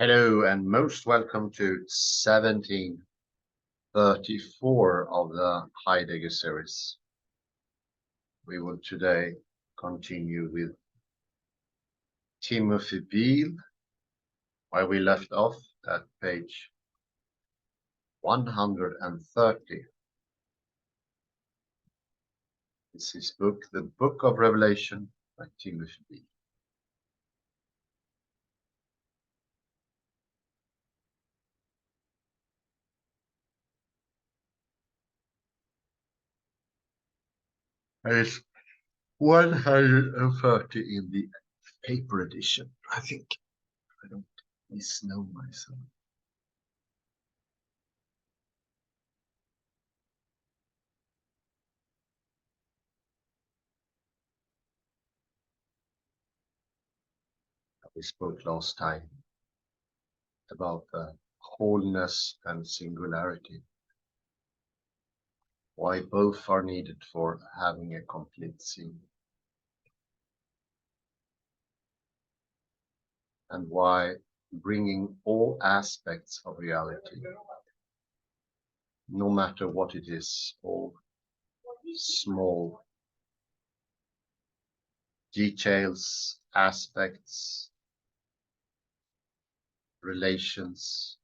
Hello and most welcome to 1734 of the Heidegger series. We will today continue with Timothy Beale, where we left off at page 130. It's his book, The Book of Revelation by Timothy Beale. It's 130 in the paper edition, I think. I don't misnow myself. We spoke last time about the wholeness and singularity, why both are needed for having a complete scene, and why bringing all aspects of reality, no matter what it is, all small details, aspects, relations,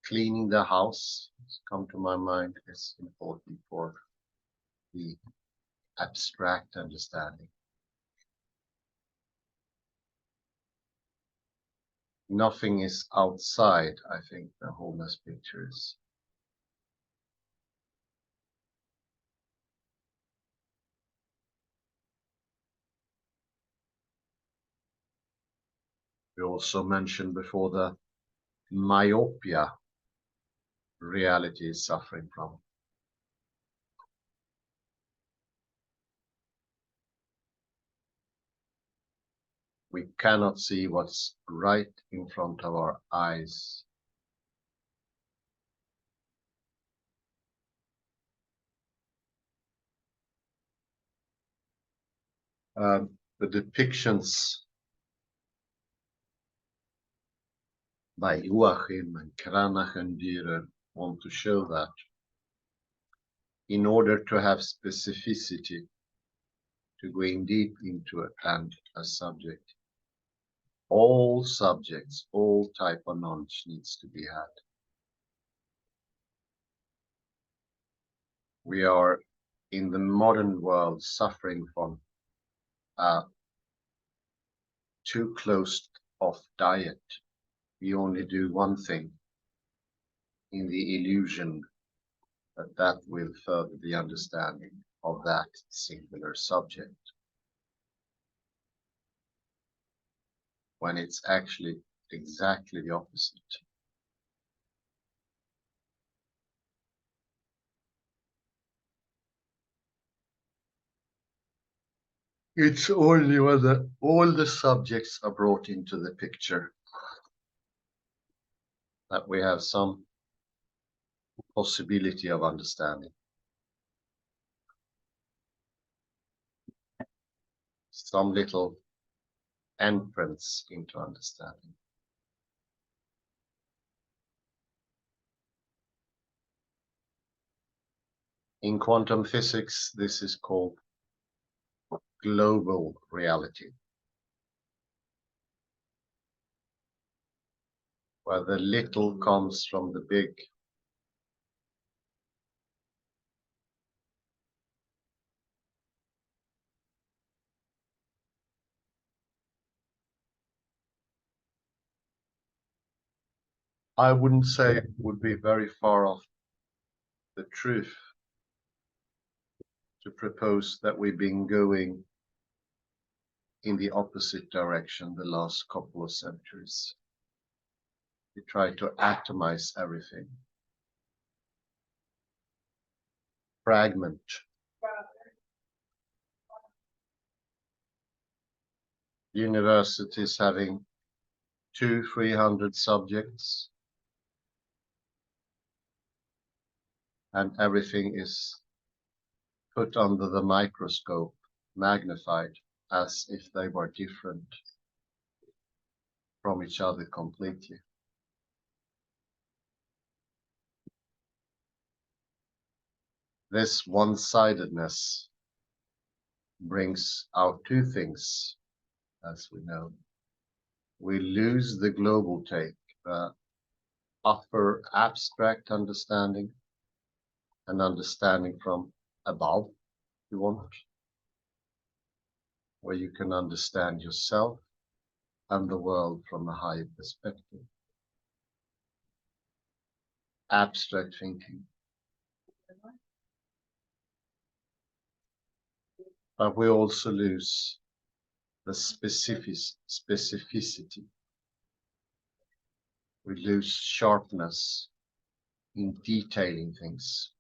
cleaning the house, come to my mind, is important for the abstract understanding. Nothing is outside, I think, the wholeness picture is. We also mentioned before the myopia reality is suffering from. We cannot see what's right in front of our eyes. The depictions by Joachim and Kranach and Dürer want to show that in order to have specificity, to go in deep into a subject, all subjects, all type of knowledge needs to be had. We are in the modern world suffering from a too closed off diet. We only do one thing in the illusion that that will further the understanding of that singular subject, when it's actually exactly the opposite. It's only when all the subjects are brought into the picture that we have some possibility of understanding, some little entrance into understanding. In quantum physics, this is called global reality, where the little comes from the big. I wouldn't say it would be very far off the truth to propose that we've been going in the opposite direction the last couple of centuries. We try to atomize everything, fragment. Universities having 200-300 subjects, and everything is put under the microscope, magnified as if they were different from each other completely. This one-sidedness brings out two things, as we know. We lose the global take, the upper abstract understanding, an understanding from above, if you want, where you can understand yourself and the world from a higher perspective. Abstract thinking. But we also lose the specificity. We lose sharpness in detailing things.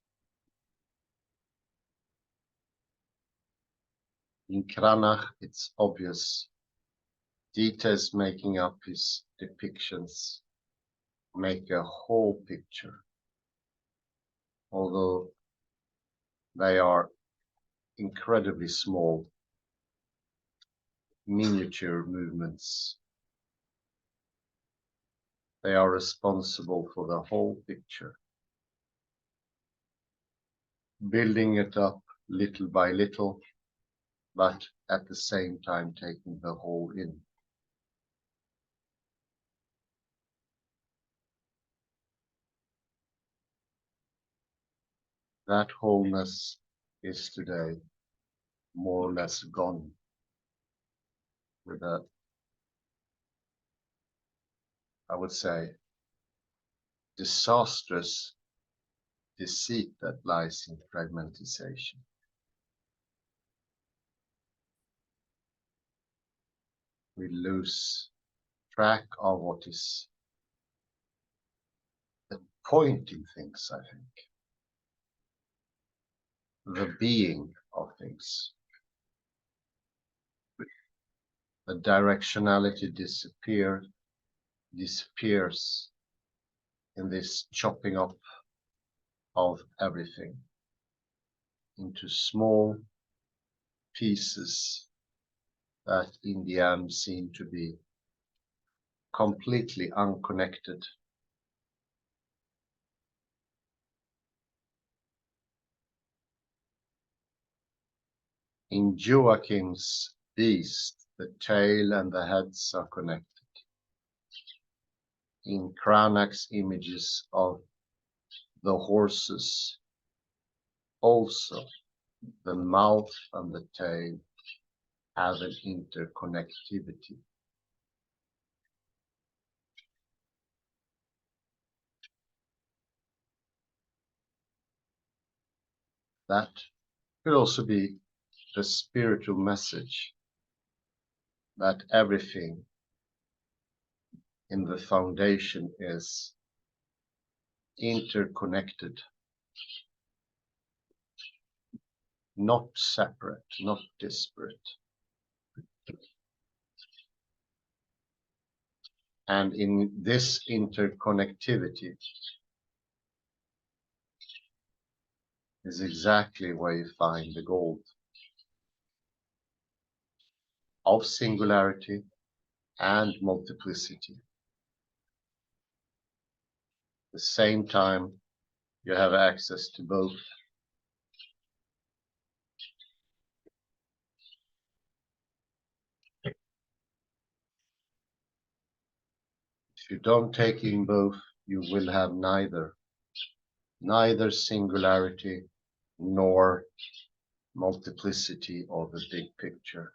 In Cranach, it's obvious. Details making up his depictions make a whole picture, although they are incredibly small, miniature movements. They are responsible for the whole picture, building it up little by little, but at the same time taking the whole in. That wholeness is today more or less gone with a, I would say, disastrous deceit that lies in fragmentization. We lose track of what is the point in things, I think. The being of things. The directionality disappears in this chopping up of everything into small pieces that in the end seem to be completely unconnected. In Joachim's beast, the tail and the heads are connected. In Cranach's images of the horses, also the mouth and the tail have an interconnectivity. That could also be the spiritual message that everything in the foundation is interconnected, not separate, not disparate. And in this interconnectivity is exactly where you find the gold of singularity and multiplicity. At the same time, you have access to both. If you don't take in both, you will have neither singularity nor multiplicity of the big picture.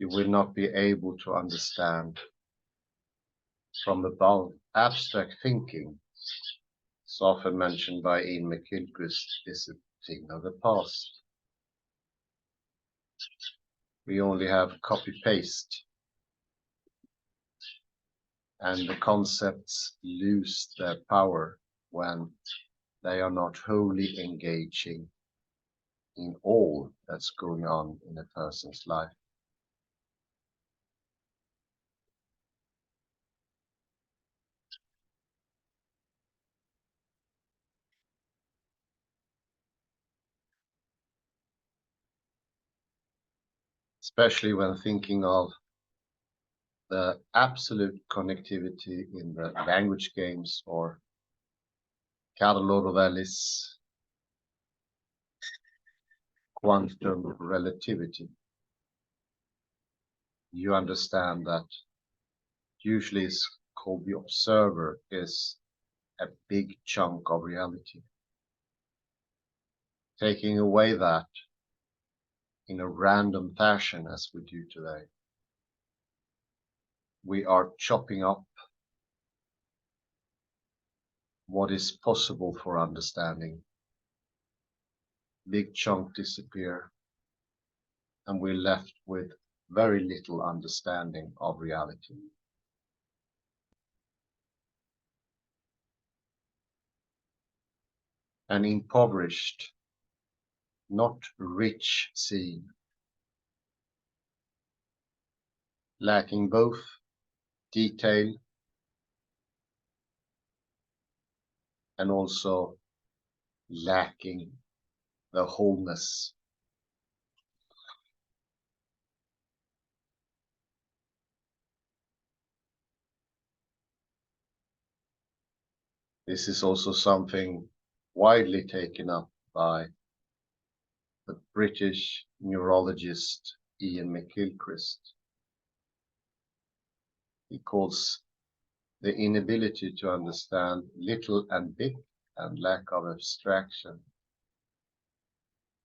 You will not be able to understand from above. Abstract thinking, it's often mentioned by Ian McGilchrist, is a thing of the past. We only have copy-paste, and the concepts lose their power when they are not wholly engaging in all that's going on in a person's life. especially when thinking of the absolute connectivity in the language games or Carlo Rovelli's quantum relativity. You understand that usually it's called the observer is a big chunk of reality. Taking away that in a random fashion as we do today, we are chopping up what is possible for understanding. Big chunk disappear, and we're left with very little understanding of reality. An impoverished, not rich scene, lacking both detail and also lacking the wholeness. This is also something widely taken up by the British neurologist Ian McGilchrist. He calls the inability to understand little and big and lack of abstraction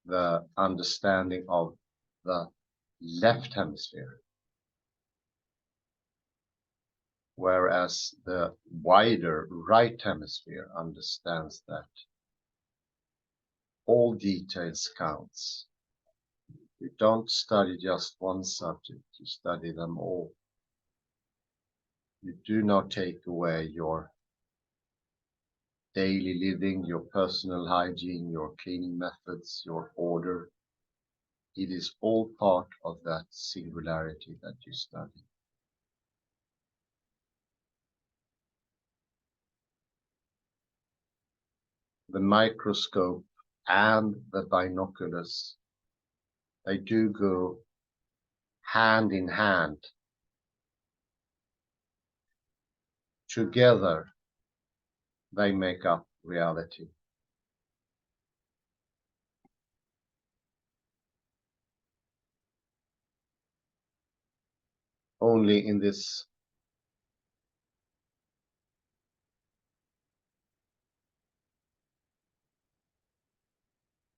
the understanding of the left hemisphere, whereas the wider right hemisphere understands that all details counts. You don't study just one subject, you study them all. You do not take away your daily living, your personal hygiene, your cleaning methods, your order. It is all part of that singularity that you study. The microscope and the binoculars, they do go hand in hand. Together, they make up reality. Only in this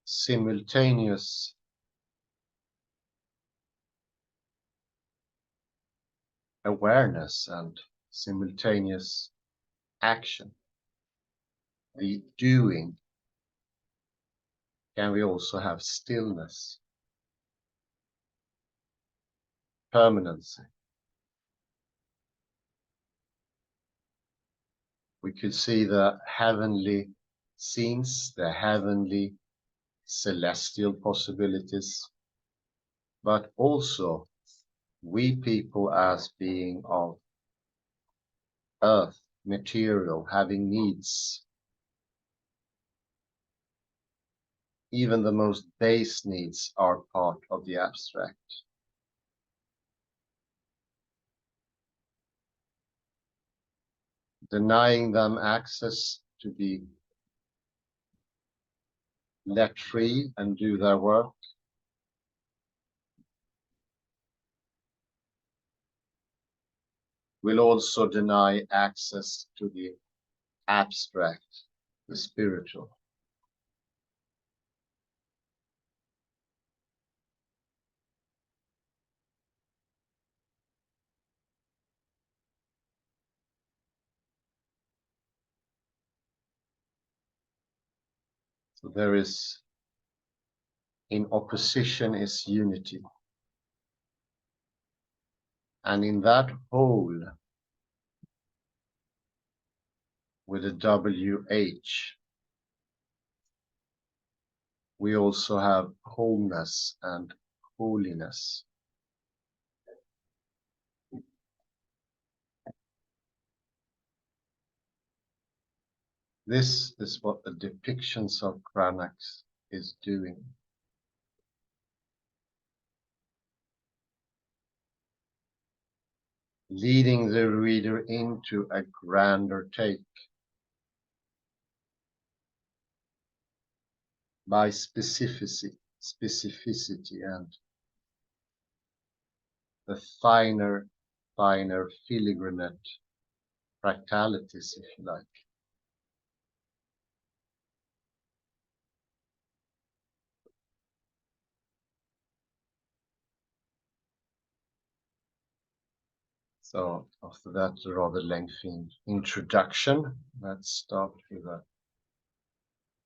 simultaneous awareness and simultaneous action, the doing, can we also have stillness, permanency. We could see the heavenly scenes, the heavenly celestial possibilities, but also we people as being of earth, material, having needs. Even the most base needs are part of the abstract. Denying them access to be let free and do their work will also deny access to the abstract, the spiritual. So there is, in opposition is unity. And in that whole, with a WH, we also have wholeness and holiness. This is what the depictions of Cranach is doing. leading the reader into a grander take. By specificity and the finer filigranate fractalities, if you like. So after that rather lengthy introduction, let's start with a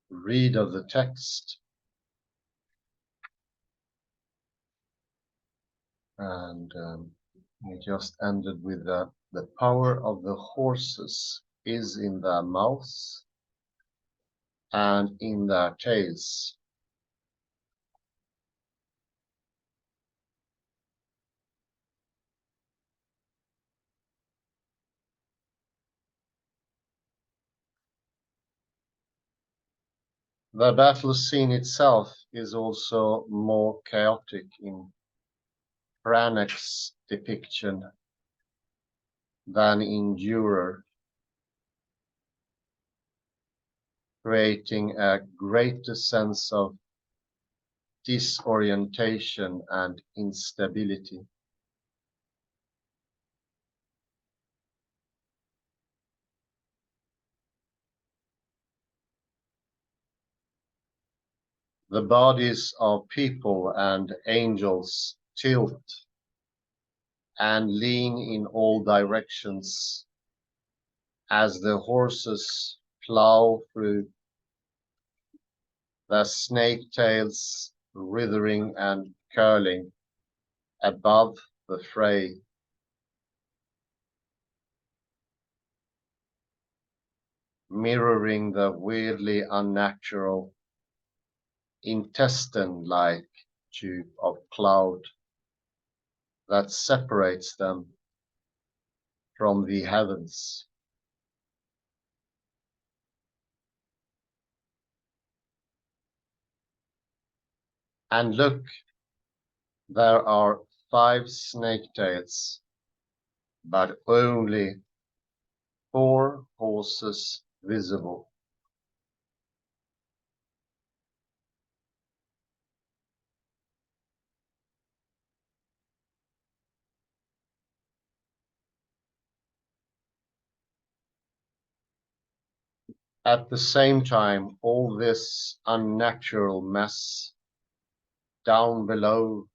read of the text. And we just ended with the power of the horses is in their mouths and in their tails. The battle scene itself is also more chaotic in Branag's depiction than in Dürer, creating a greater sense of disorientation and instability. The bodies of people and angels tilt and lean in all directions as the horses plow through, their snake tails writhing and curling above the fray. Mirroring the weirdly unnatural intestine-like tube of cloud that separates them from the heavens. And look, there are 5 snake tails, but only 4 horses visible. At the same time, all this unnatural mess down below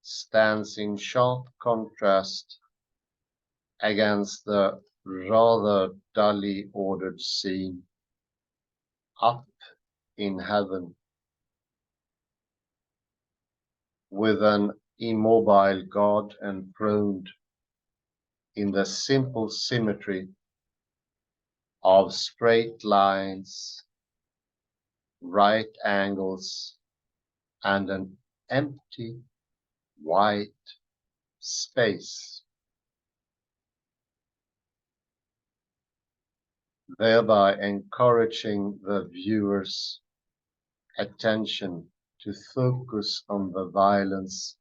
stands in sharp contrast against the rather dully ordered scene up in heaven, with an immobile God enthroned in the simple symmetry of straight lines, right angles, and an empty white space, thereby encouraging the viewer's attention to focus on the violence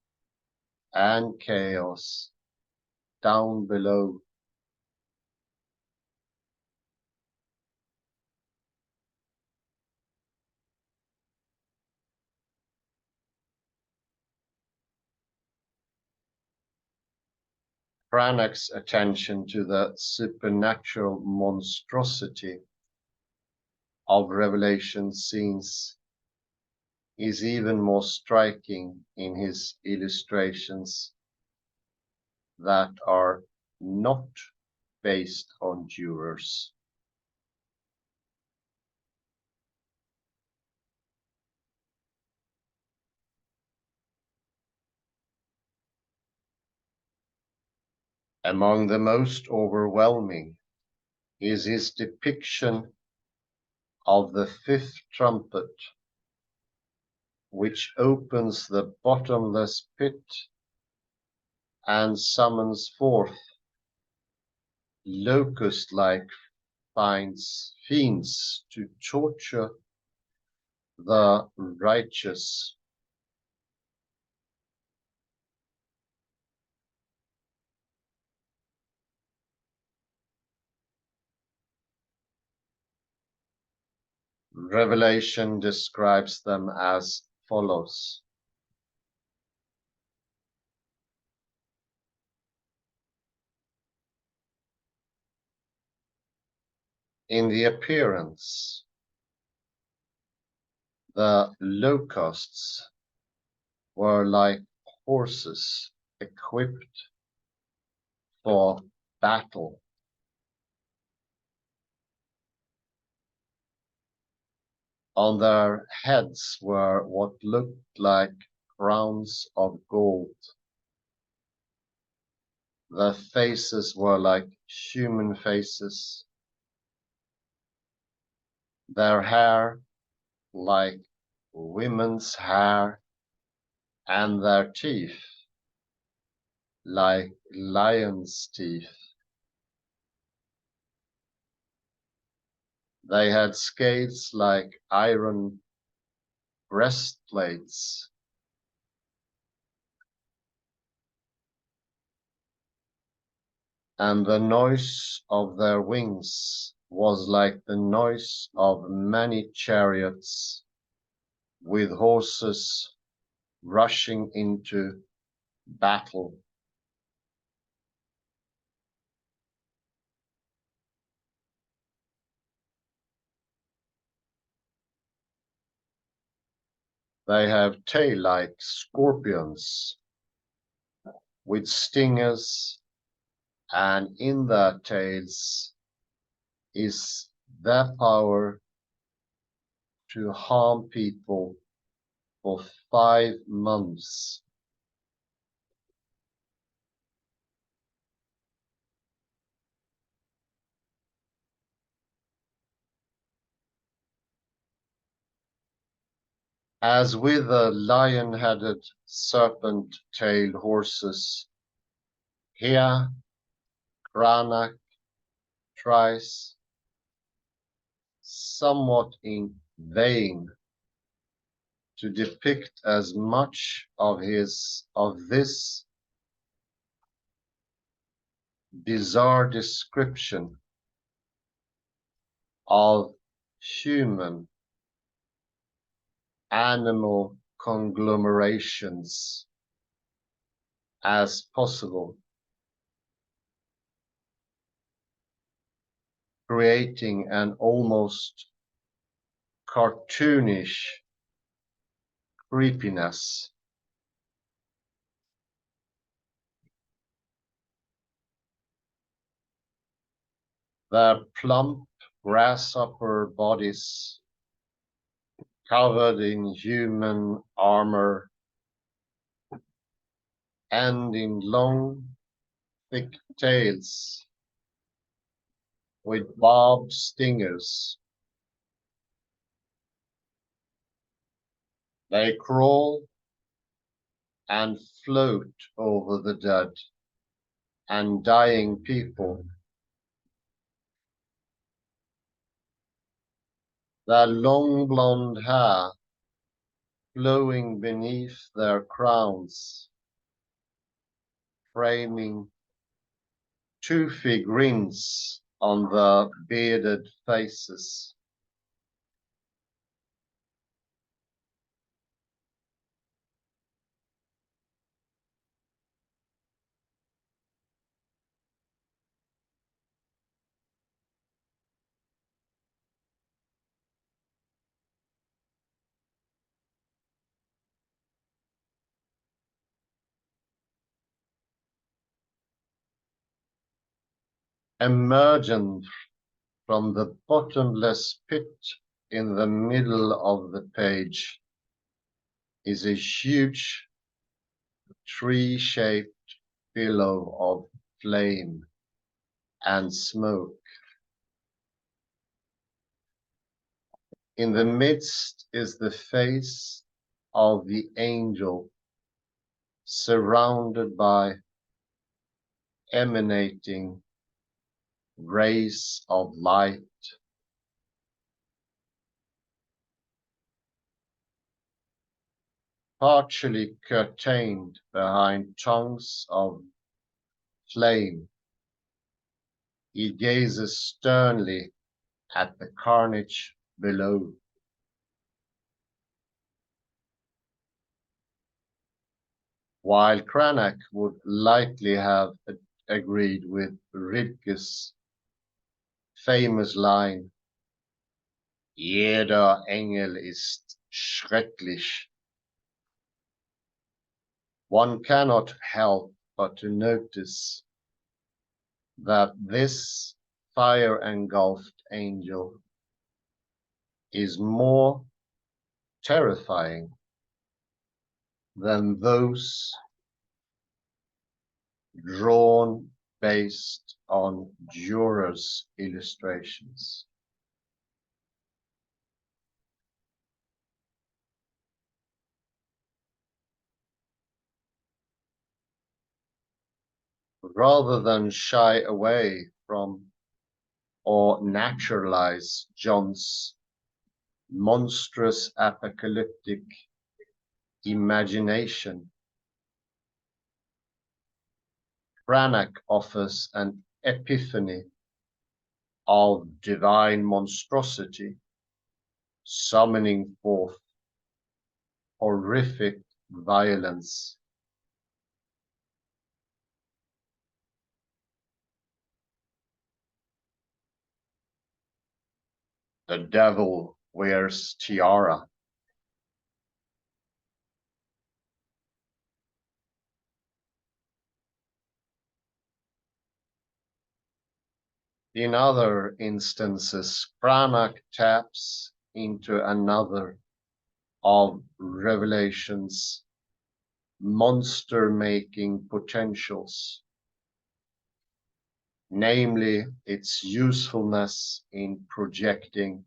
and chaos down below. Branag's attention to the supernatural monstrosity of Revelation scenes is even more striking in his illustrations that are not based on Dürer's. Among the most overwhelming is his depiction of the 5th trumpet, which opens the bottomless pit and summons forth locust-like fiends to torture the righteous. Revelation describes them as follows. In the appearance, the locusts were like horses equipped for battle. On their heads were what looked like crowns of gold. Their faces were like human faces, their hair like women's hair, and their teeth like lions' teeth. They had scales like iron breastplates, and the noise of their wings was like the noise of many chariots with horses rushing into battle. They have tail like scorpions with stingers, and in their tails is their power to harm people for 5 months. As with the lion-headed, serpent-tailed horses, here Cranach tries, somewhat in vain, to depict as much of this bizarre description of human animal conglomerations as possible, creating an almost cartoonish creepiness. Their plump grasshopper bodies covered in human armor and in long, thick tails with barbed stingers. They crawl and float over the dead and dying people. Their long blonde hair flowing beneath their crowns, framing toothy grins on the bearded faces. Emergent from the bottomless pit in the middle of the page is a huge tree-shaped billow of flame and smoke. In the midst is the face of the angel, surrounded by emanating rays of light. Partially curtained behind tongues of flame, he gazes sternly at the carnage below. while Cranach would likely have agreed with Rilke's famous line, "Jeder Engel ist schrecklich." One cannot help but to notice that this fire-engulfed angel is more terrifying than those drawn based on Dürer's illustrations. Rather than shy away from or naturalize John's monstrous apocalyptic imagination, Cranach offers an epiphany of divine monstrosity, summoning forth horrific violence. The devil wears tiara. In other instances, Cranach taps into another of Revelation's monster-making potentials, namely its usefulness in projecting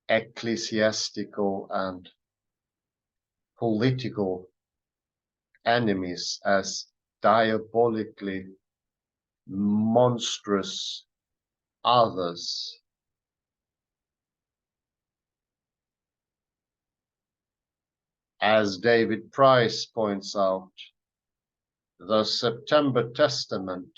ecclesiastical and political enemies as diabolically monstrous others. As David Price points out, the September Testament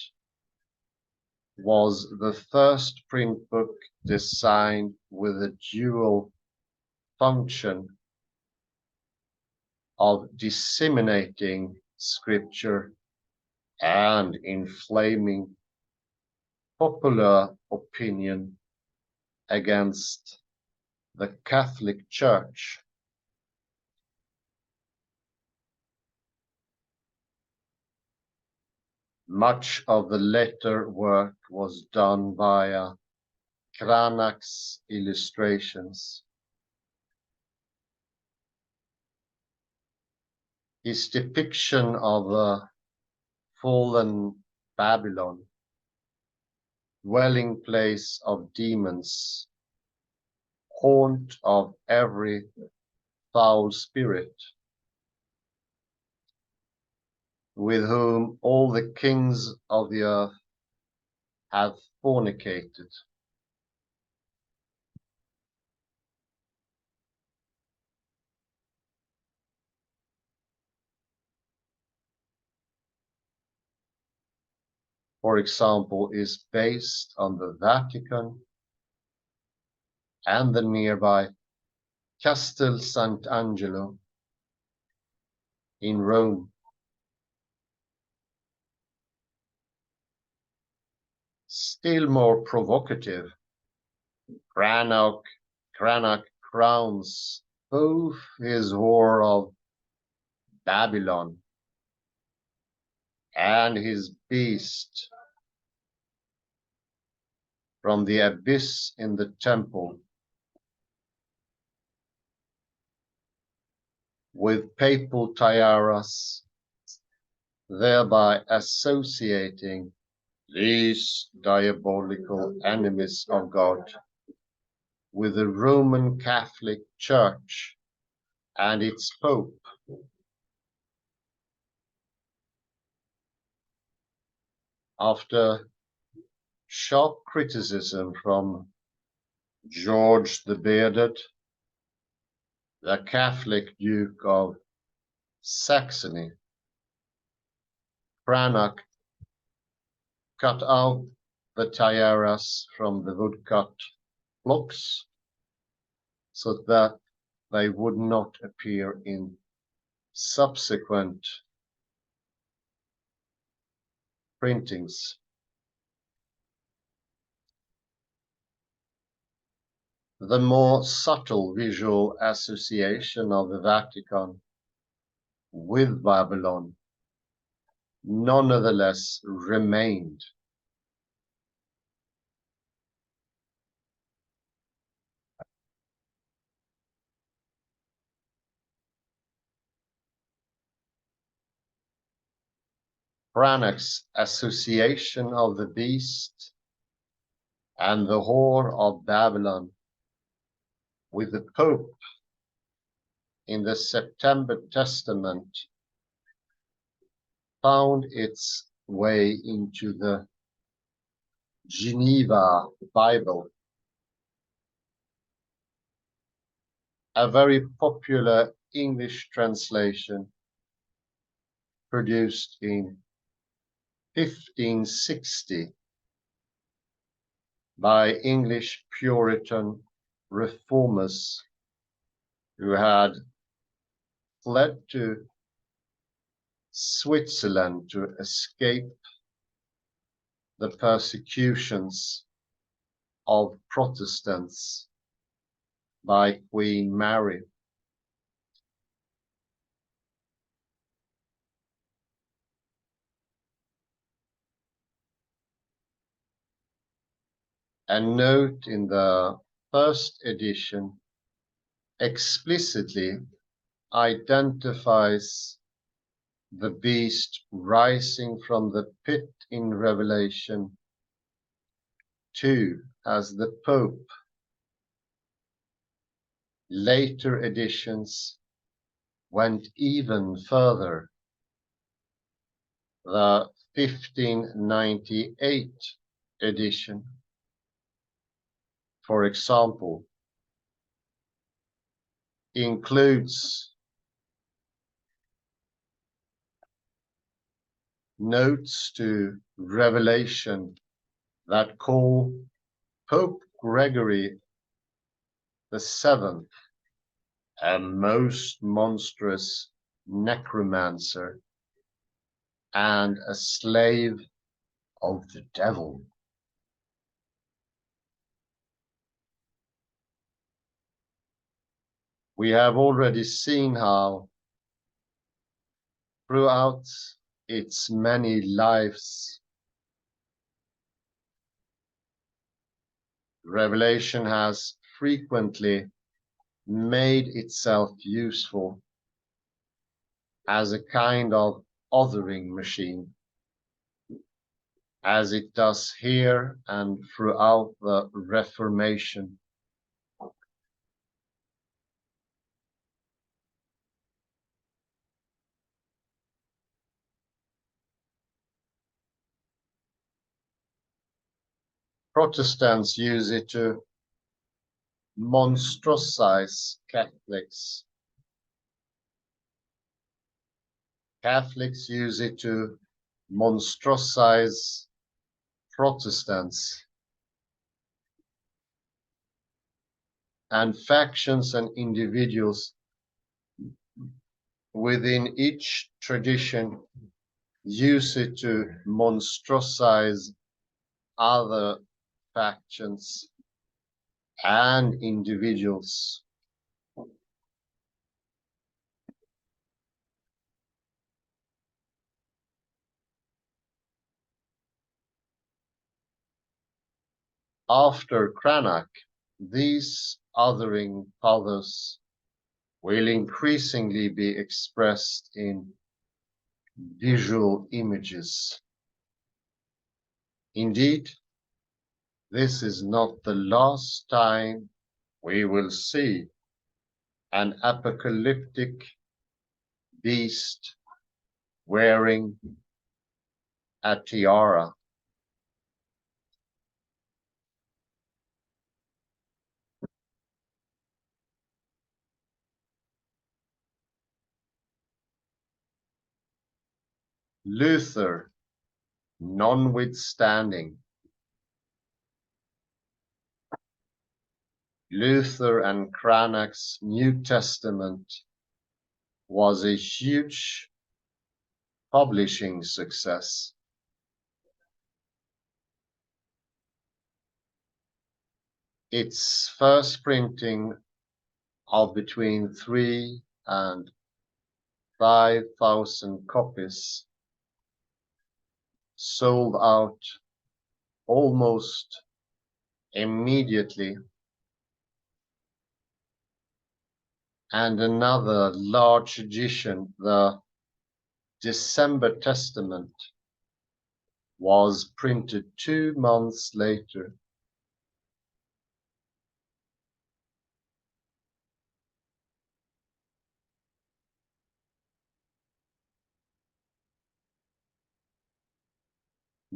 was the first print book designed with a dual function of disseminating scripture and inflaming popular opinion against the Catholic Church. Much of the later work was done via Cranach's illustrations. His depiction of a fallen Babylon, dwelling place of demons, haunt of every foul spirit, with whom all the kings of the earth have fornicated. For example, is based on the Vatican and the nearby Castel Sant'Angelo in Rome. Still more provocative, Cranach crowns both his whore of Babylon and his beast from the abyss in the temple with papal tiaras, thereby associating these diabolical enemies of God with the Roman Catholic Church and its Pope. After sharp criticism from George the Bearded, the Catholic Duke of Saxony, Cranach cut out the tiaras from the woodcut blocks so that they would not appear in subsequent printings. The more subtle visual association of the Vatican with Babylon nonetheless remained. Cranach's association of the beast and the whore of Babylon with the Pope in the September Testament found its way into the Geneva Bible, a very popular English translation produced in 1560 by English Puritan reformers who had fled to Switzerland to escape the persecutions of Protestants by Queen Mary. A note in the first edition explicitly identifies the beast rising from the pit in Revelation 2 as the Pope. Later editions went even further. The 1598 edition, for example, includes notes to Revelation that call Pope Gregory VII a most monstrous necromancer and a slave of the devil. We have already seen how throughout its many lives, Revelation has frequently made itself useful as a kind of othering machine, as it does here and throughout the Reformation. Protestants use it to monstrosize Catholics. Catholics use it to monstrosize Protestants. And factions and individuals within each tradition use it to monstrosize other factions and individuals. After Cranach, these othering powers will increasingly be expressed in visual images. Indeed, this is not the last time we will see an apocalyptic beast wearing a tiara. Luther, notwithstanding, Luther and Cranach's New Testament was a huge publishing success. Its first printing of between 3 and 5,000 copies sold out almost immediately, and another large edition, the December Testament, was printed 2 months later.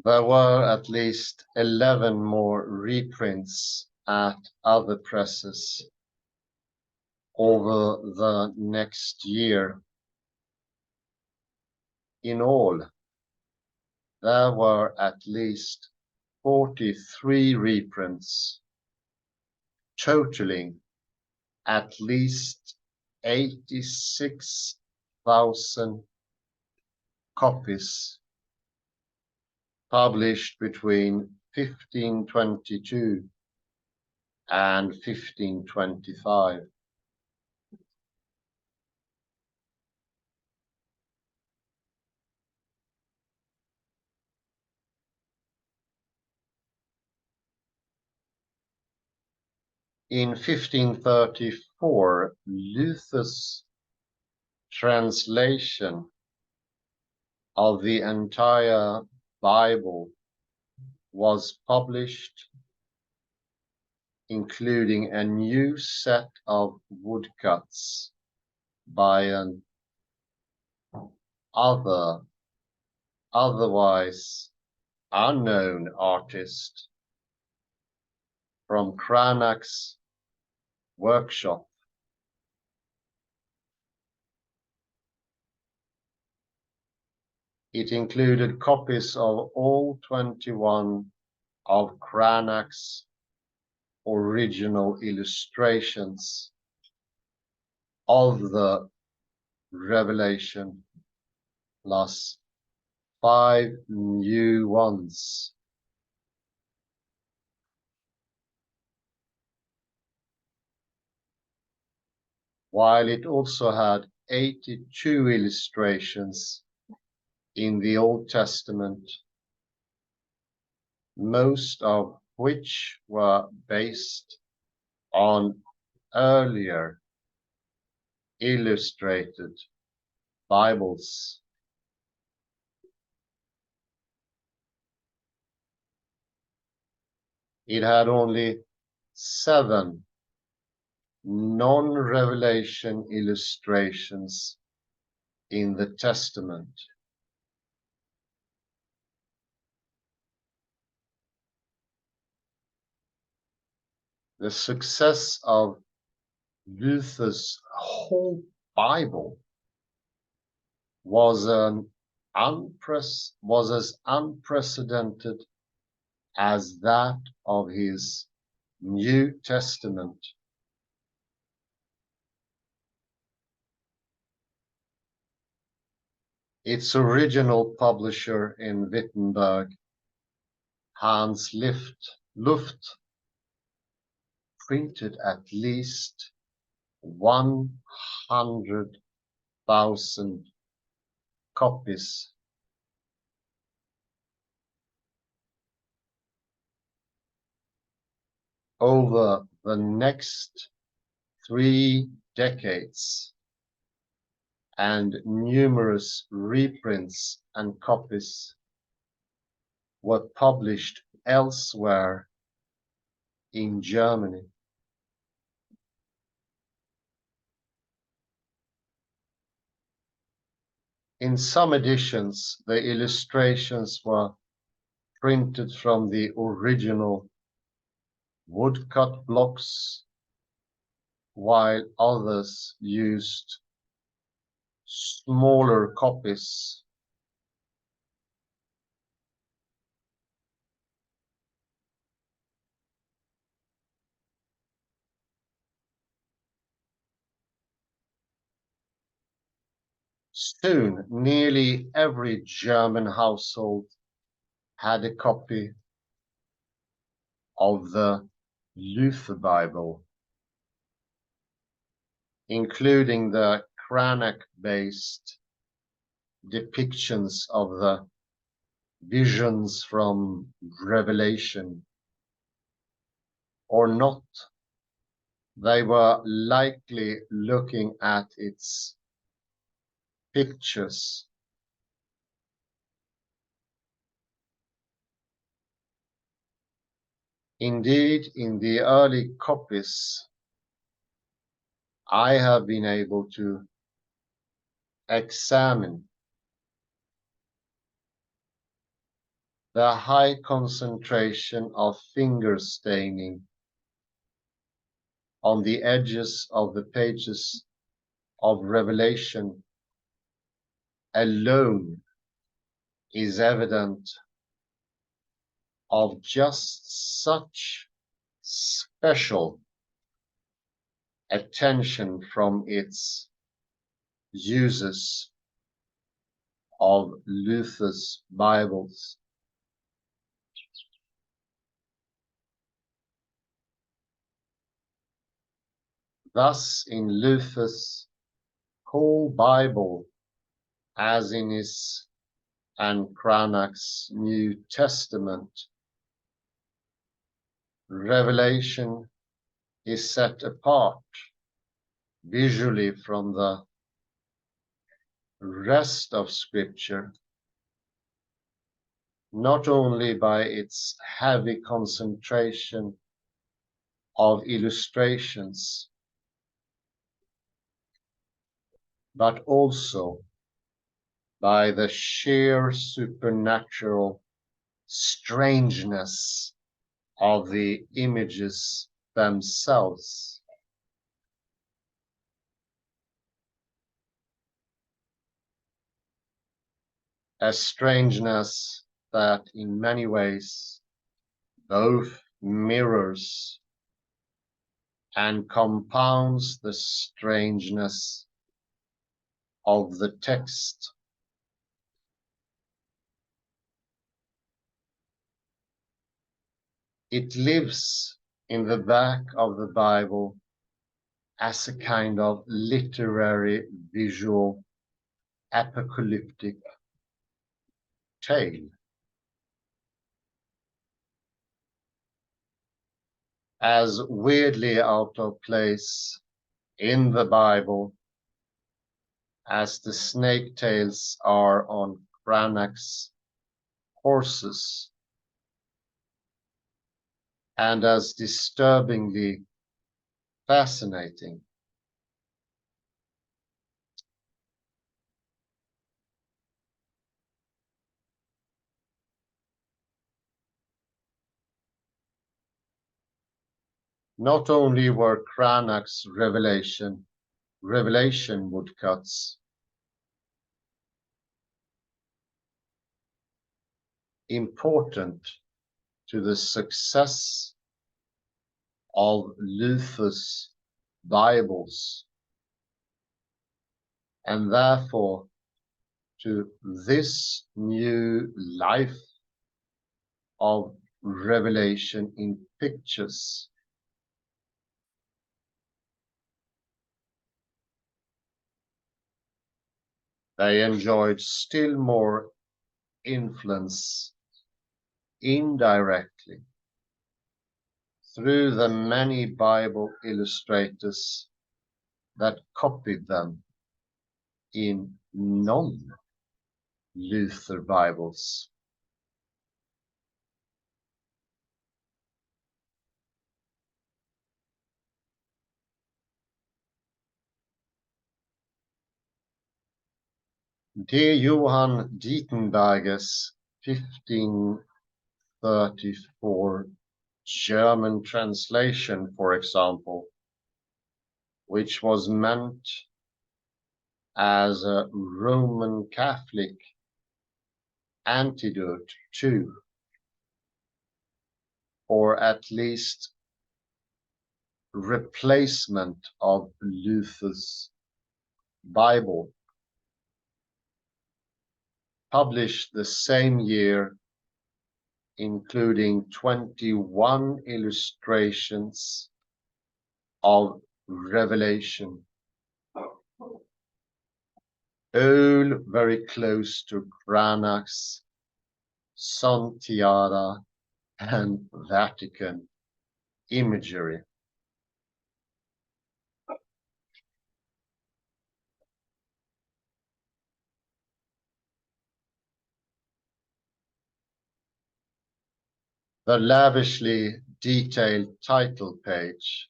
There were at least 11 more reprints at other presses over the next year. In all, there were at least 43 reprints, totaling at least 86,000 copies published between 1522 and 1525. In 1534, Luther's translation of the entire Bible was published, including a new set of woodcuts by an otherwise unknown artist from Cranach's workshop. It included copies of all 21 of Cranach's original illustrations of the Revelation, plus 5 new ones. While it also had 82 illustrations in the Old Testament, most of which were based on earlier illustrated Bibles. It had only 7 non-revelation illustrations in the Testament. The success of Luther's whole Bible was as unprecedented as that of his New Testament. Its original publisher in Wittenberg, Hans Luft, printed at least 100,000 copies. Over the next 3 decades, and numerous reprints and copies were published elsewhere in Germany. In some editions, the illustrations were printed from the original woodcut blocks, while others used smaller copies. Soon, nearly every German household had a copy of the Luther Bible, including the Cranach-based depictions of the visions from Revelation, or not, they were likely looking at its pictures. Indeed, in the early copies, I have been able to examine the high concentration of finger staining on the edges of the pages of Revelation alone is evident of just such special attention from its users of Luther's Bibles. Thus, in Luther's whole Bible, as in his and Cranach's New Testament, Revelation is set apart visually from the rest of Scripture, not only by its heavy concentration of illustrations, but also by the sheer supernatural strangeness of the images themselves. A strangeness that in many ways both mirrors and compounds the strangeness of the text. It lives in the back of the Bible as a kind of literary visual apocalyptic tale. As weirdly out of place in the Bible as the snake tails are on Cranach's horses, and as disturbingly fascinating. Not only were Cranach's revelation woodcuts important to the success of Luther's Bibles, and therefore to this new life of revelation in pictures. They enjoyed still more influence indirectly through the many Bible illustrators that copied them in non-Luther Bibles. De Johann Dietenberger's 1534 German translation, for example, which was meant as a Roman Catholic antidote to, or at least replacement of, Luther's Bible, published the same year including 21 illustrations of Revelation, all very close to Cranach's Sun Tiara and Vatican imagery. The lavishly detailed title page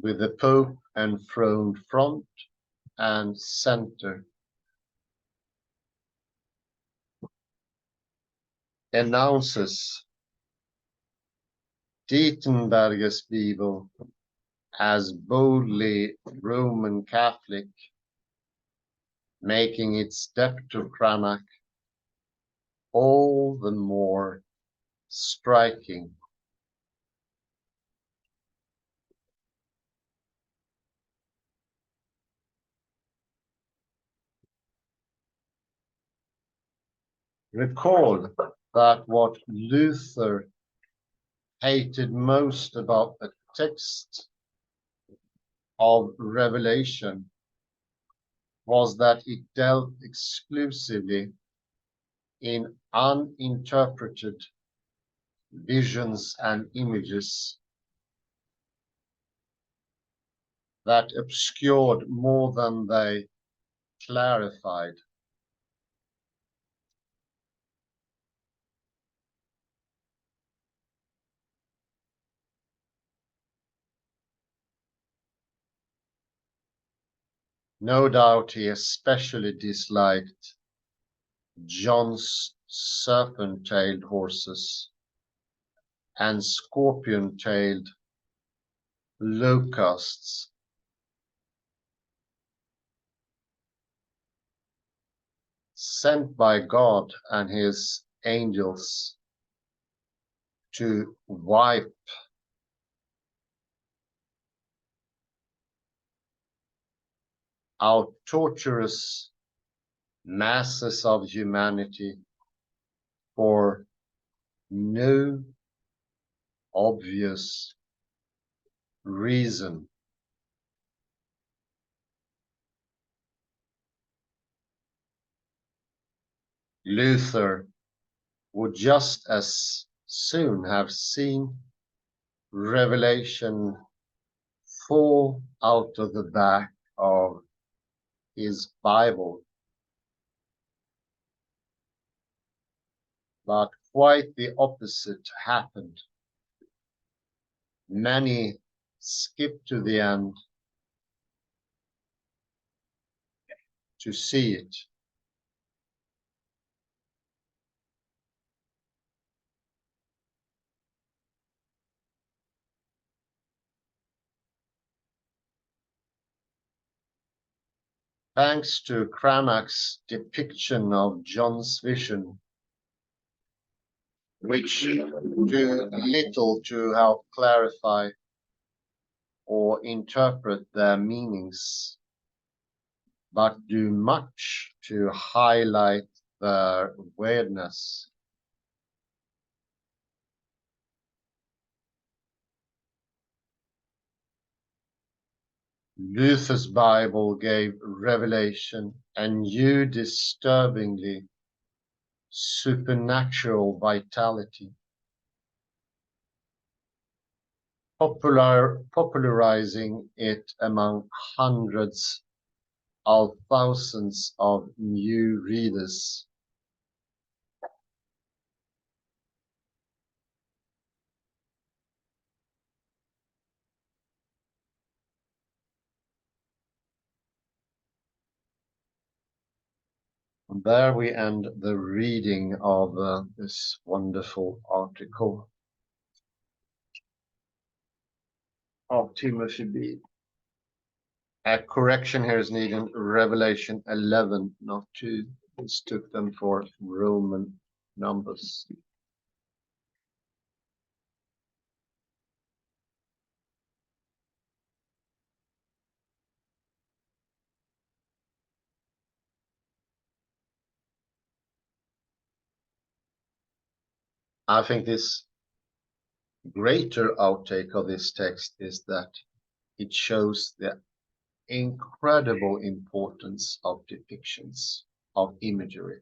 with the Pope enthroned front and center announces Dietenberger's Bible as boldly Roman Catholic, making its step to Cranach all the more striking. Recall that what Luther hated most about the text of Revelation was that it dealt exclusively in uninterpreted visions and images that obscured more than they clarified. No doubt he especially disliked John's serpent-tailed horses and scorpion-tailed locusts, sent by God and his angels to wipe out torturous masses of humanity for no obvious reason. Luther would just as soon have seen Revelation fall out of the back of his Bible. But quite the opposite happened. Many skipped to the end to see it. Thanks to Cranach's depiction of John's vision, which do little to help clarify or interpret their meanings, but do much to highlight their weirdness. Luther's Bible gave Revelation a new, disturbingly supernatural vitality, popularizing it among hundreds of thousands of new readers. And there we end the reading of this wonderful article of Timothy Beale. A correction here is needed. Revelation 11, not 2. Mistook them for Roman numbers. I think this greater outtake of this text is that it shows the incredible importance of depictions, of imagery.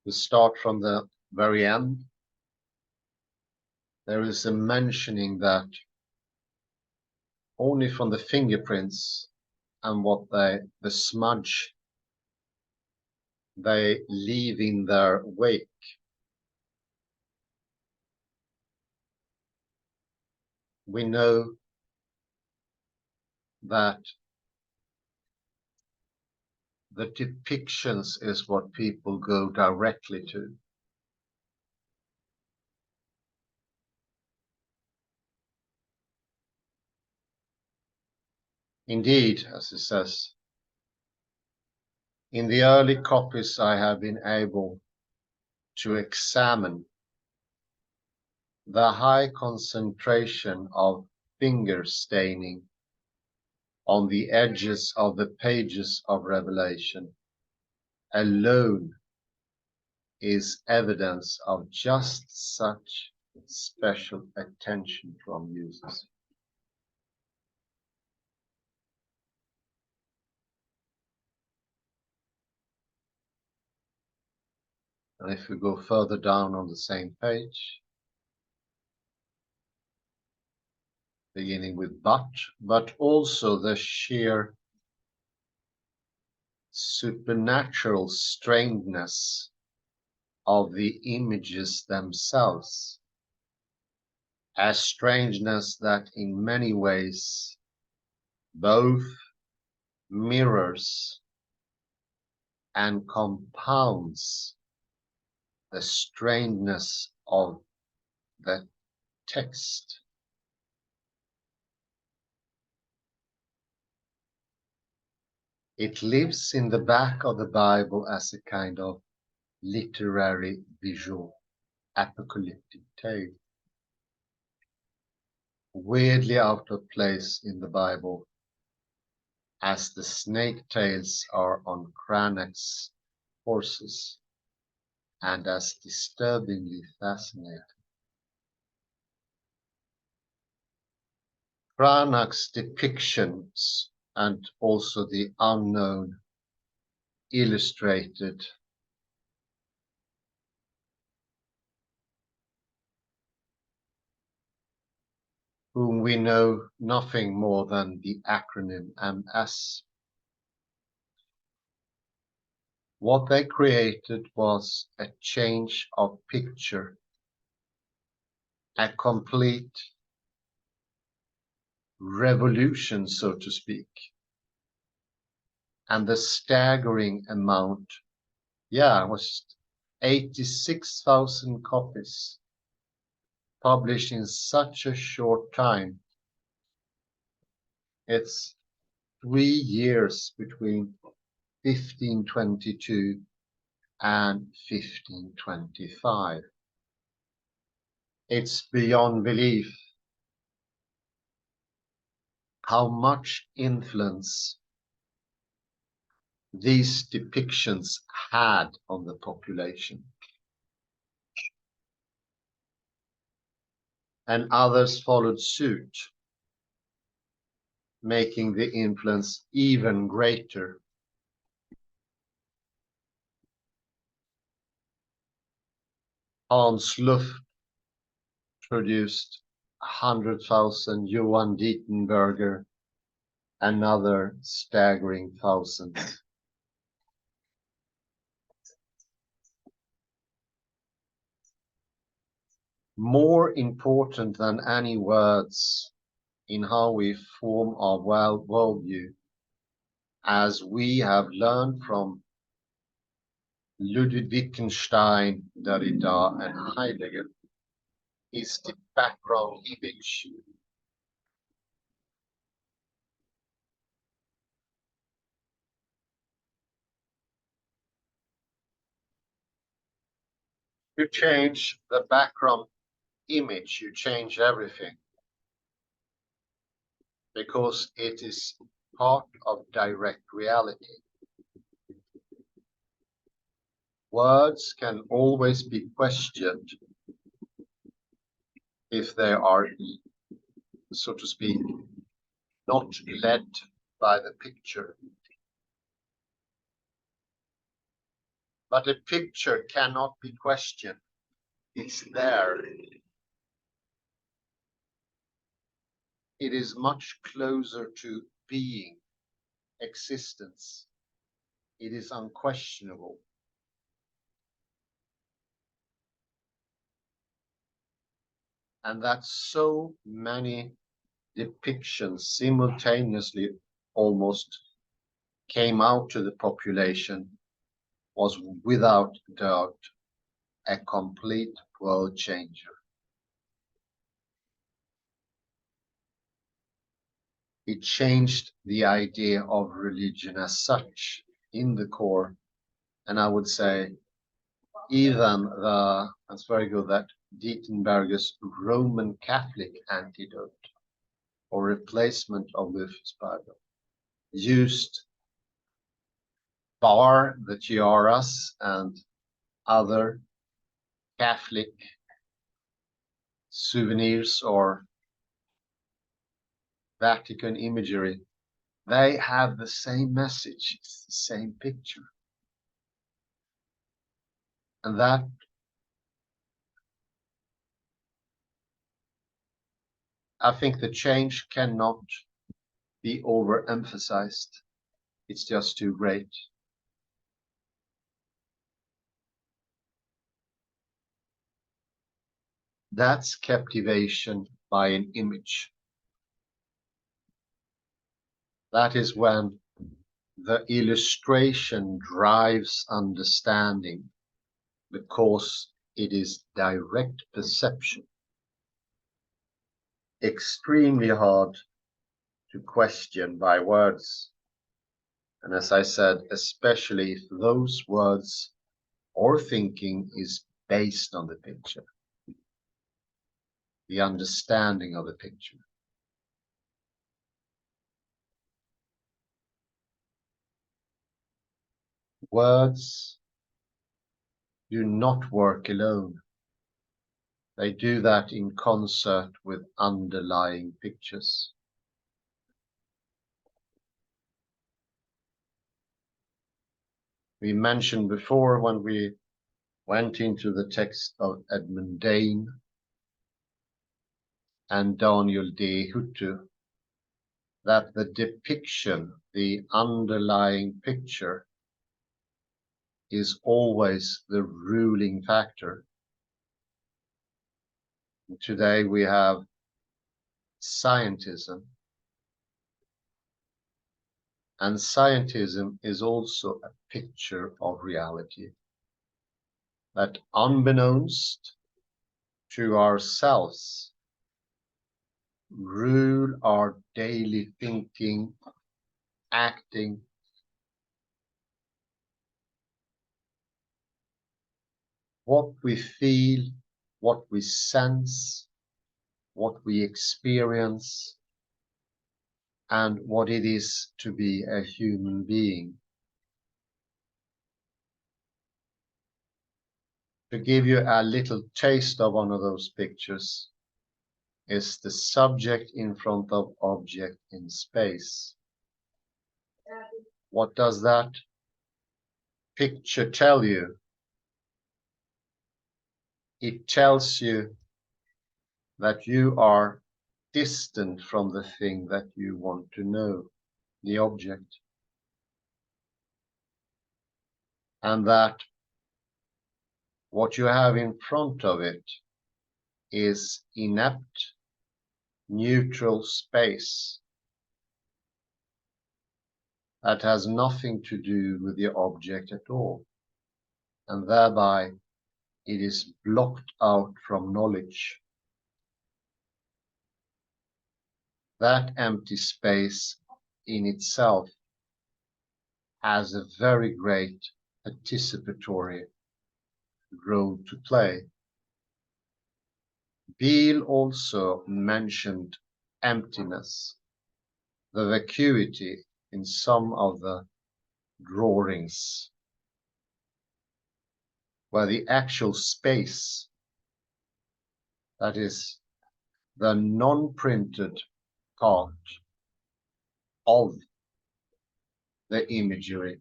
We start from the very end. There is a mentioning that only from the fingerprints and what the smudge they leave in their wake, we know that the depictions is what people go directly to. Indeed, as it says, in the early copies I have been able to examine the high concentration of finger staining on the edges of the pages of Revelation alone is evidence of just such special attention from users. And if we go further down on the same page, beginning with but also the sheer supernatural strangeness of the images themselves, a strangeness that in many ways both mirrors and compounds the strangeness of the text. It lives in the back of the Bible as a kind of literary visual apocalyptic tale, weirdly out of place in the Bible, as the snake tails are on Cranach's horses, and as disturbingly fascinating. Cranach's depictions and also the unknown illustrated whom we know nothing more than the acronym MS. What they created was a change of picture, a complete revolution, so to speak. And the staggering amount, it was 86,000 copies published in such a short time. It's 3 years between 1522 and 1525. It's beyond belief how much influence these depictions had on the population. And others followed suit, making the influence even greater. Hans Luft produced 100,000, Johann Dietenberger another staggering thousands. More important than any words in how we form our worldview, as we have learned from Ludwig Wittgenstein, Derrida, and Heidegger, is the background image. You change the background image, you change everything, because it is part of direct reality. Words can always be questioned if they are, so to speak, not led by the picture. But a picture cannot be questioned. It's there. It is much closer to being, existence. It is unquestionable. And that so many depictions simultaneously almost came out to the population was without doubt a complete world changer. It changed the idea of religion as such in the core, and I would say even that's very good, that Dietenberger's Roman Catholic antidote or replacement of Luther's Bible used bar, the tiaras, and other Catholic souvenirs or Vatican imagery. They have the same message, it's the same picture. And that I think the change cannot be overemphasized. It's just too great. That's captivation by an image. That is when the illustration drives understanding because it is direct perception. Extremely hard to question by words. And as I said, especially if those words or thinking is based on the picture, the understanding of the picture. Words do not work alone. They do that in concert with underlying pictures. We mentioned before when we went into the text of Edmund Dane and Daniel de Huttu that the depiction, the underlying picture, is always the ruling factor. Today we have scientism, and scientism is also a picture of reality that, unbeknownst to ourselves, rule our daily thinking, acting, what we feel, what we sense, what we experience, and what it is to be a human being. To give you a little taste of one of those pictures is the subject in front of object in space. What does that picture tell you? It tells you that you are distant from the thing that you want to know, the object, and that what you have in front of it is inept, neutral space that has nothing to do with the object at all, and thereby it is blocked out from knowledge. That empty space in itself has a very great participatory role to play. Beale also mentioned emptiness, the vacuity in some of the drawings. where the actual space, that is the non-printed part of the imagery,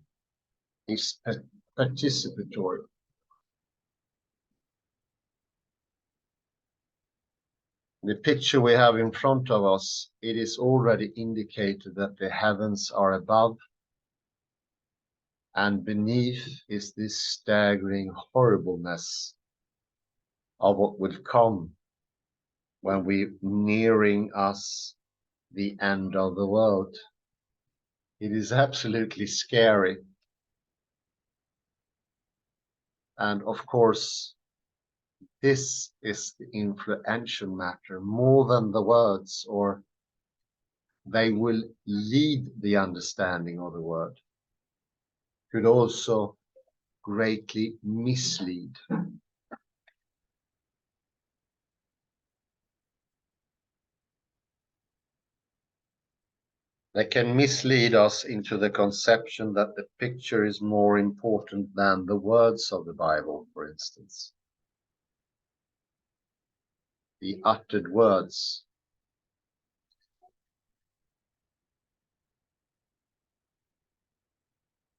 is participatory. The picture we have in front of us, it is already indicated that the heavens are above, and beneath is this staggering horribleness of what will come when we're nearing us the end of the world. It is absolutely scary. And of course, this is the influential matter more than the words, or they will lead the understanding of the word. Could also greatly mislead. They can mislead us into the conception that the picture is more important than the words of the Bible, for instance. The uttered words.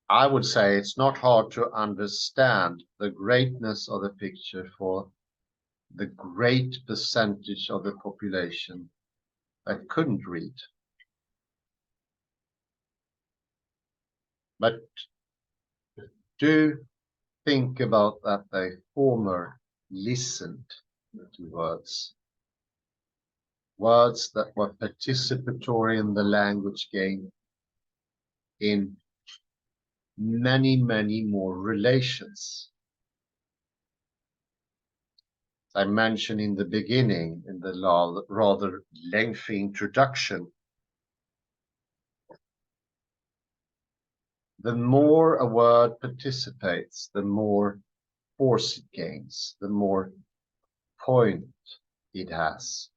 I would say it's not hard to understand the greatness of the picture for the great percentage of the population that couldn't read. But do think about that they former listened to words. Words that were participatory in the language game in many, many more relations. As I mentioned in the beginning, in the rather lengthy introduction, the more a word participates, the more force it gains, the more point it has.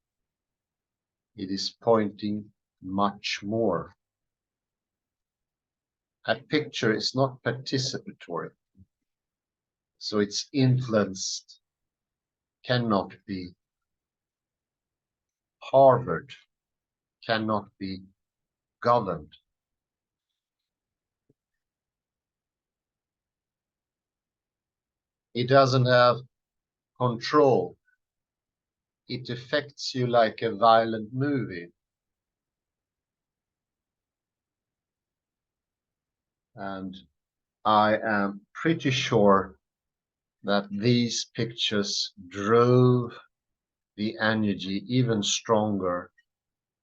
It is pointing much more. A picture is not participatory, so its influence cannot be harbored, cannot be governed. It doesn't have control. It affects you like a violent movie. And I am pretty sure that these pictures drove the energy even stronger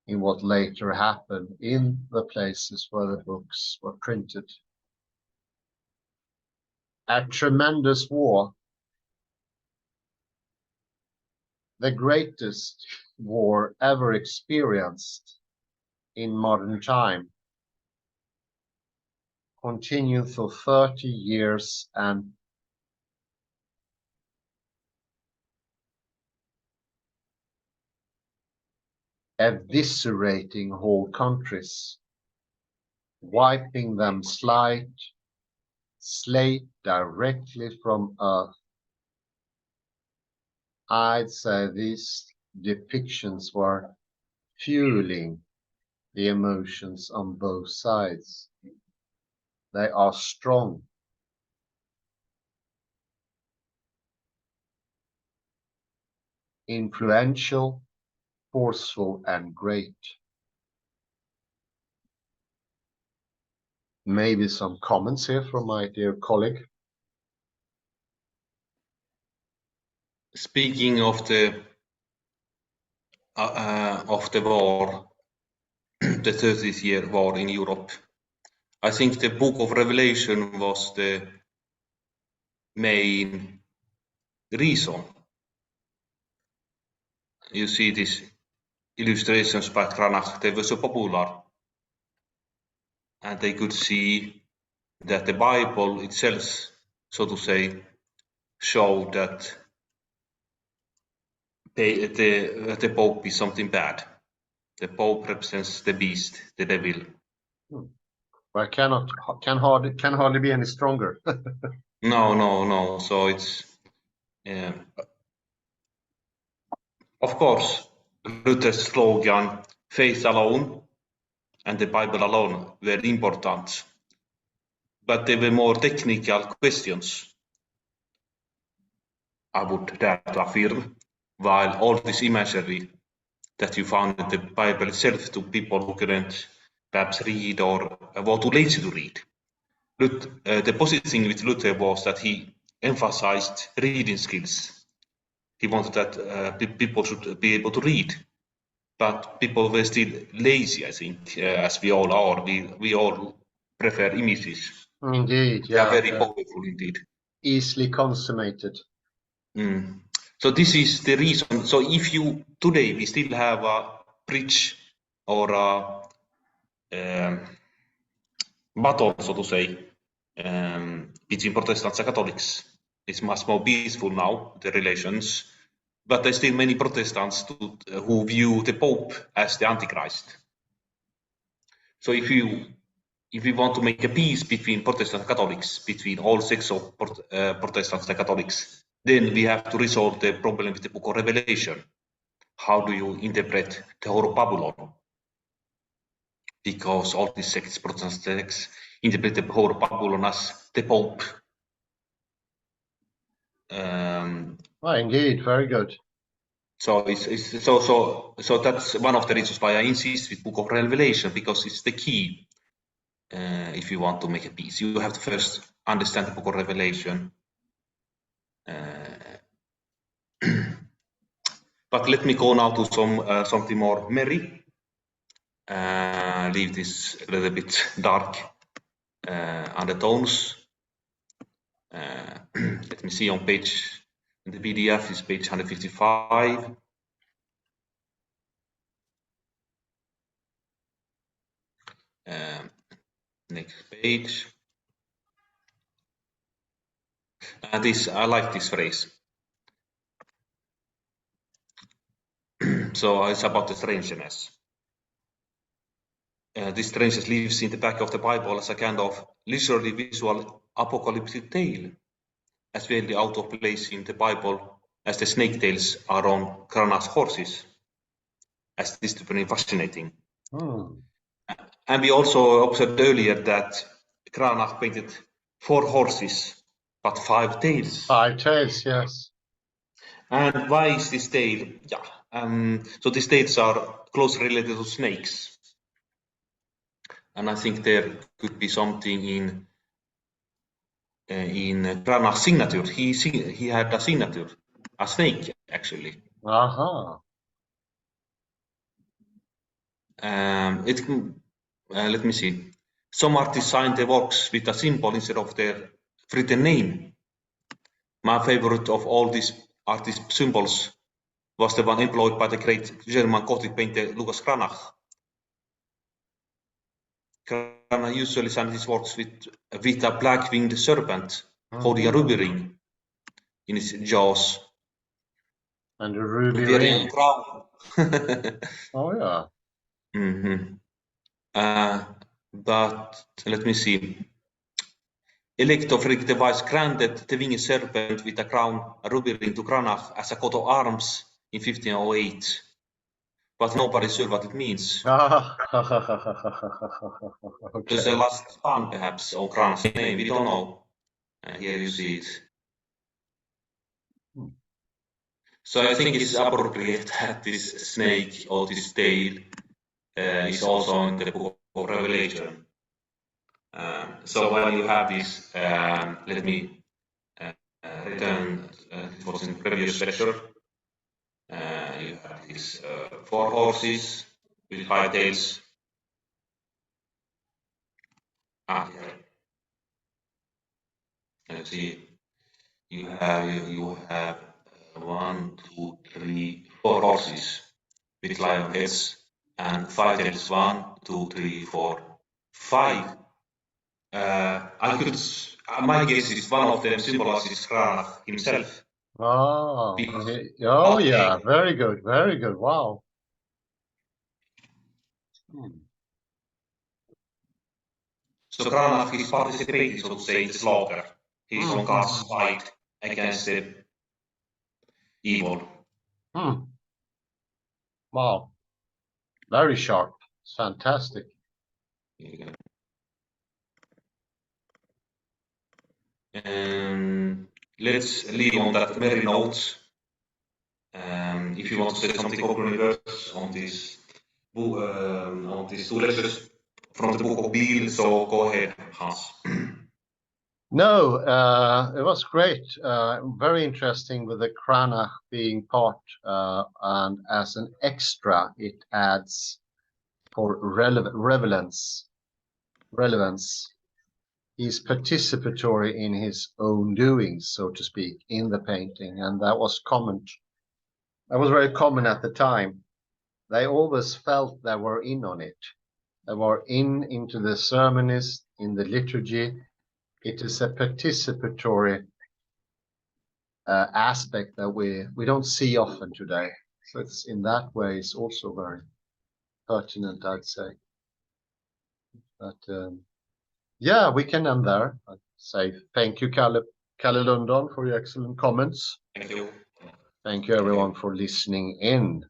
in what later happened in the places where the books were printed. A tremendous war, the greatest war ever experienced in modern time, continued for 30 years and eviscerating whole countries, wiping them slate directly from earth. I'd say these depictions were fueling the emotions on both sides. They are strong. Influential, forceful, and great. Maybe some comments here from my dear colleague. Speaking of the war, the 30th year war in Europe, I think the book of Revelation was the main reason. You see these illustrations by Cranach, they were so popular, and they could see that the Bible itself, so to say, showed that the Pope is something bad. The Pope represents the beast, the devil. Well, can hardly be any stronger. No. So it's of course Luther's slogan, faith alone and the Bible alone were important, but they were more technical questions, I would dare to affirm, while all this imagery that you found in the Bible itself to people who couldn't perhaps read or were too lazy to read. The positive thing with Luther was that he emphasized reading skills. He wanted that people should be able to read, but people were still lazy, I think, as we all are. We all prefer images. Indeed, They are yeah. very powerful indeed. Easily consummated. So this is the reason. So if you today we still have a bridge or a battle, so to say, between Protestants and Catholics. It's much more peaceful now, the relations, but there's still many Protestants who view the Pope as the Antichrist. So if we want to make a peace between Protestants and Catholics, between all sects of Protestants and Catholics, then we have to resolve the problem with the Book of Revelation. How do you interpret the whole of Babylon? Because all these sects, Protestant sects, interpret the whole of Babylon as the Pope. Indeed, very good. So so that's one of the reasons why I insist with Book of Revelation, because it's the key. If you want to make a peace, you have to first understand the Book of Revelation. But let me go now to something more merry. Leave this a little bit dark undertones. Let me see on page, in the PDF is page 155. Next page. I like this phrase. So it's about the strangeness. This strangeness lives in the back of the Bible as a kind of literally visual apocalyptic tale, as very out of place in the Bible as the snake tails are on Cranach's horses, as this is very fascinating. And we also observed earlier that Cranach painted 4 horses, but 5 tails. 5 tails, yes. And why is this tail? Yeah, so these tails are closely related to snakes. And I think there could be something in Cranach's signature. He had a signature, a snake actually. Let me see. Some artists signed their works with a symbol instead of their written name. My favorite of all these artist symbols was the one employed by the great German Gothic painter Lucas Cranach. Cranach usually signed his works with a black-winged serpent holding a ruby ring in his jaws. And a ruby ring. Crown. Oh, yeah. But let me see. Elector Friedrich the Wise granted the winged serpent with a crown, a ruby ring to Cranach as a coat of arms in 1508. But nobody's sure what it means. Okay. There's a last span, perhaps, on Cranach's name. We don't know. Here you see it. So I think it's appropriate that this snake or this tail is also in the Book of Revelation. So when you have this, let me return it was in previous lecture. You have these 4 horses with 5 tails. Let's see. You have 1, 2, 3, 4 horses with lion heads and 5 tails. 1, 2, 3, 4, 5. My guess is one of them symbolizes Cranach himself. Yeah, very good, very good. Wow. So Cranach is participating, so to say, in the slaughter. He's on God's side against the evil. Wow, very sharp. It's fantastic. Let's leave on that merry note. If you want to say something opening words on these two lectures from the book of Beale, so go ahead, Hans. No, it was great. Very interesting with the Cranach being part, and as an extra, it adds for relevance. He's participatory in his own doings, so to speak, in the painting, and that was common. That was very common at the time. They always felt they were in on it. They were into the ceremonies, in the liturgy. It is a participatory aspect that we don't see often today. So it's in that way it's also very pertinent, I'd say. But yeah, we can end there. I'd say thank you, Kalle Lundon, for your excellent comments. Thank you. Thank you, everyone, for listening in.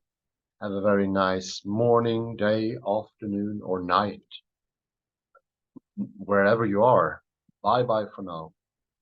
Have a very nice morning, day, afternoon, or night, wherever you are. Bye-bye for now.